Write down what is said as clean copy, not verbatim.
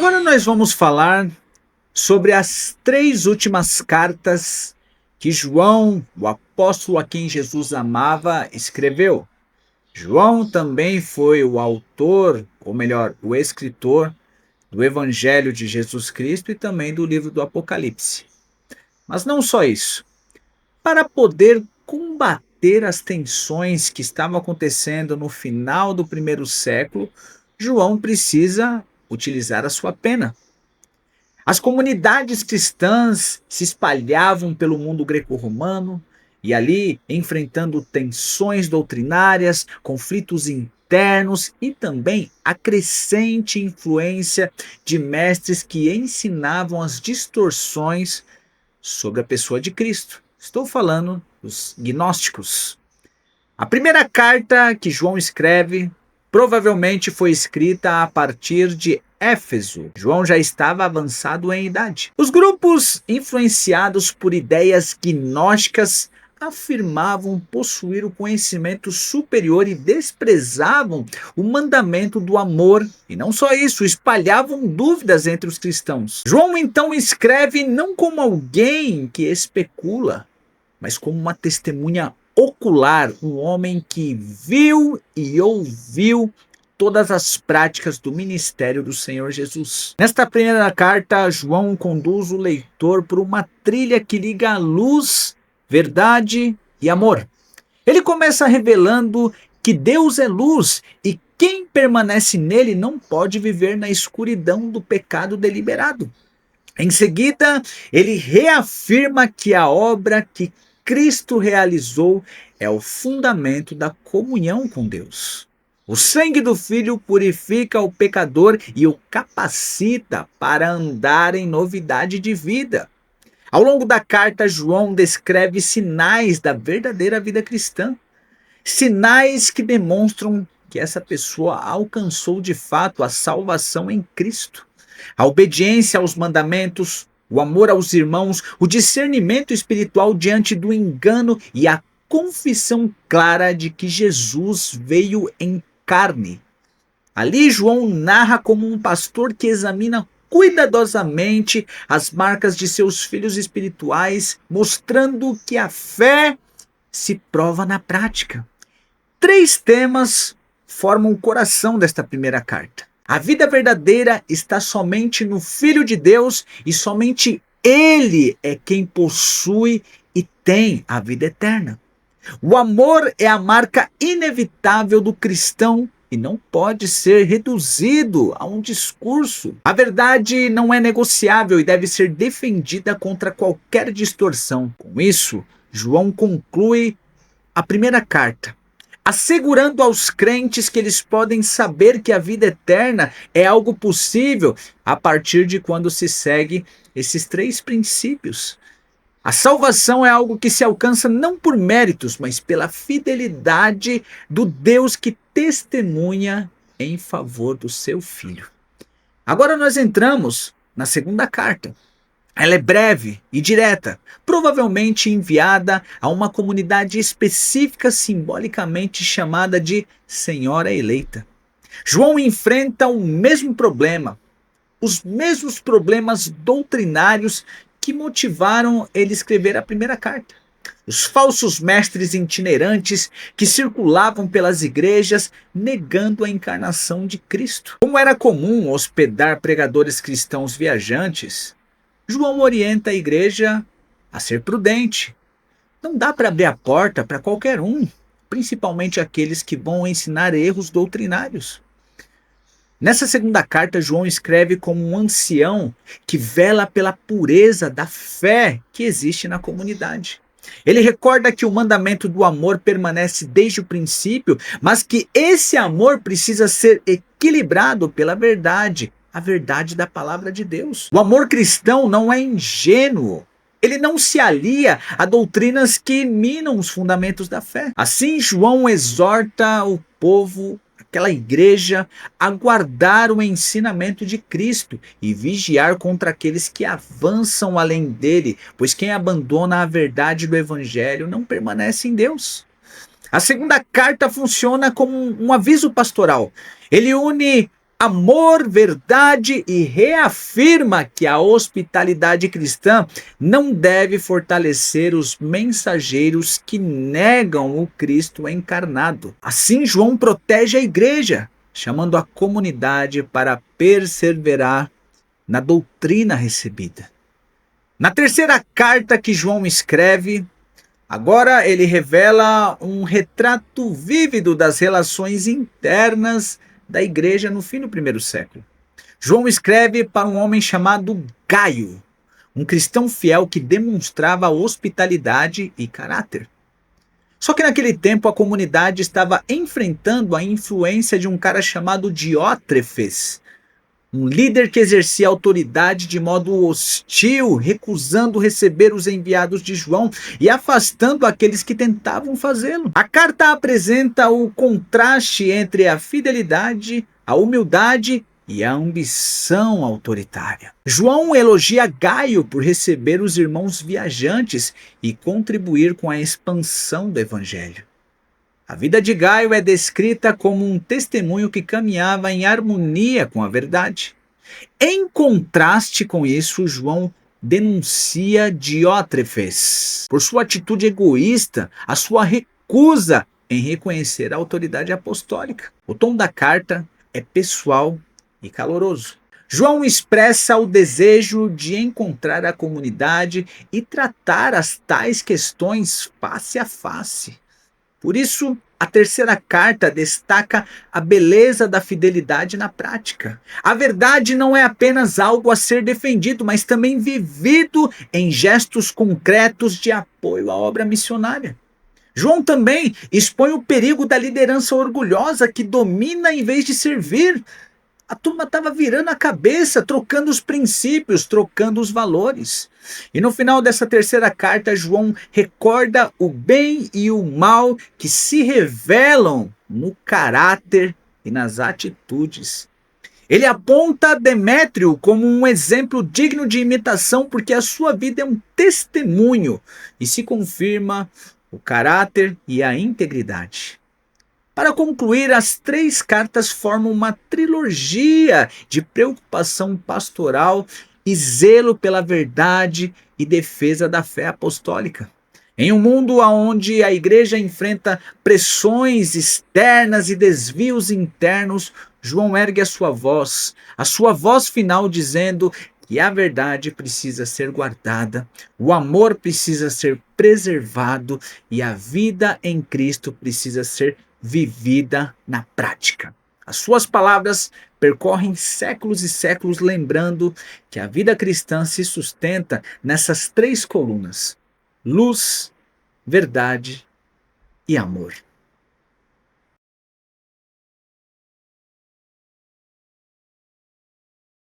Agora nós vamos falar sobre as três últimas cartas que João, o apóstolo a quem Jesus amava, escreveu. João também foi o autor, ou melhor, o escritor do Evangelho de Jesus Cristo e também do livro do Apocalipse. Mas não só isso. Para poder combater as tensões que estavam acontecendo no final do primeiro século, João precisa utilizar a sua pena. As comunidades cristãs se espalhavam pelo mundo greco-romano e ali enfrentando tensões doutrinárias, conflitos internos e também a crescente influência de mestres que ensinavam as distorções sobre a pessoa de Cristo. Estou falando dos gnósticos. A primeira carta que João escreve provavelmente foi escrita a partir de Éfeso. João já estava avançado em idade. Os grupos influenciados por ideias gnósticas afirmavam possuir o conhecimento superior e desprezavam o mandamento do amor. E não só isso, espalhavam dúvidas entre os cristãos. João então escreve não como alguém que especula, mas como uma testemunha ocular, um homem que viu e ouviu todas as práticas do ministério do Senhor Jesus. Nesta primeira carta, João conduz o leitor por uma trilha que liga a luz, verdade e amor. Ele começa revelando que Deus é luz e quem permanece nele não pode viver na escuridão do pecado deliberado. Em seguida, ele reafirma que a obra que Cristo realizou é o fundamento da comunhão com Deus. O sangue do Filho purifica o pecador e o capacita para andar em novidade de vida. Ao longo da carta, João descreve sinais da verdadeira vida cristã. Sinais que demonstram que essa pessoa alcançou de fato a salvação em Cristo. A obediência aos mandamentos, o amor aos irmãos, o discernimento espiritual diante do engano e a confissão clara de que Jesus veio em carne. Ali João narra como um pastor que examina cuidadosamente as marcas de seus filhos espirituais, mostrando que a fé se prova na prática. Três temas formam o coração desta primeira carta. A vida verdadeira está somente no Filho de Deus e somente Ele é quem possui e tem a vida eterna. O amor é a marca inevitável do cristão e não pode ser reduzido a um discurso. A verdade não é negociável e deve ser defendida contra qualquer distorção. Com isso, João conclui a primeira carta, assegurando aos crentes que eles podem saber que a vida eterna é algo possível a partir de quando se segue esses três princípios. A salvação é algo que se alcança não por méritos, mas pela fidelidade do Deus que testemunha em favor do seu Filho. Agora nós entramos na segunda carta. Ela é breve e direta, provavelmente enviada a uma comunidade específica simbolicamente chamada de Senhora Eleita. João enfrenta o mesmo problema, os mesmos problemas doutrinários que motivaram ele escrever a primeira carta. Os falsos mestres itinerantes que circulavam pelas igrejas negando a encarnação de Cristo. Como era comum hospedar pregadores cristãos viajantes, João orienta a igreja a ser prudente. Não dá para abrir a porta para qualquer um, principalmente aqueles que vão ensinar erros doutrinários. Nessa segunda carta, João escreve como um ancião que vela pela pureza da fé que existe na comunidade. Ele recorda que o mandamento do amor permanece desde o princípio, mas que esse amor precisa ser equilibrado pela verdade, a verdade da palavra de Deus. O amor cristão não é ingênuo. Ele não se alia a doutrinas que minam os fundamentos da fé. Assim, João exorta o povo, aquela igreja, a guardar o ensinamento de Cristo e vigiar contra aqueles que avançam além dele, pois quem abandona a verdade do evangelho não permanece em Deus. A segunda carta funciona como um aviso pastoral. Ele une amor, verdade e reafirma que a hospitalidade cristã não deve fortalecer os mensageiros que negam o Cristo encarnado. Assim, João protege a igreja, chamando a comunidade para perseverar na doutrina recebida. Na terceira carta que João escreve, agora ele revela um retrato vívido das relações internas da igreja no fim do primeiro século. João escreve para um homem chamado Gaio, um cristão fiel que demonstrava hospitalidade e caráter. Só que naquele tempo a comunidade estava enfrentando a influência de um cara chamado Diótrefes, um líder que exercia autoridade de modo hostil, recusando receber os enviados de João e afastando aqueles que tentavam fazê-lo. A carta apresenta o contraste entre a fidelidade, a humildade e a ambição autoritária. João elogia Gaio por receber os irmãos viajantes e contribuir com a expansão do evangelho. A vida de Gaio é descrita como um testemunho que caminhava em harmonia com a verdade. Em contraste com isso, João denuncia Diótrefes por sua atitude egoísta, a sua recusa em reconhecer a autoridade apostólica. O tom da carta é pessoal e caloroso. João expressa o desejo de encontrar a comunidade e tratar as tais questões face a face. Por isso, a terceira carta destaca a beleza da fidelidade na prática. A verdade não é apenas algo a ser defendido, mas também vivido em gestos concretos de apoio à obra missionária. João também expõe o perigo da liderança orgulhosa que domina em vez de servir. A turma estava virando a cabeça, trocando os princípios, trocando os valores. E no final dessa terceira carta, João recorda o bem e o mal que se revelam no caráter e nas atitudes. Ele aponta Demétrio como um exemplo digno de imitação, porque a sua vida é um testemunho e se confirma o caráter e a integridade. Para concluir, as três cartas formam uma trilogia de preocupação pastoral e zelo pela verdade e defesa da fé apostólica. Em um mundo onde a igreja enfrenta pressões externas e desvios internos, João ergue a sua voz final dizendo que a verdade precisa ser guardada, o amor precisa ser preservado e a vida em Cristo precisa ser vivida na prática. As suas palavras percorrem séculos e séculos, lembrando que a vida cristã se sustenta nessas três colunas: luz, verdade e amor.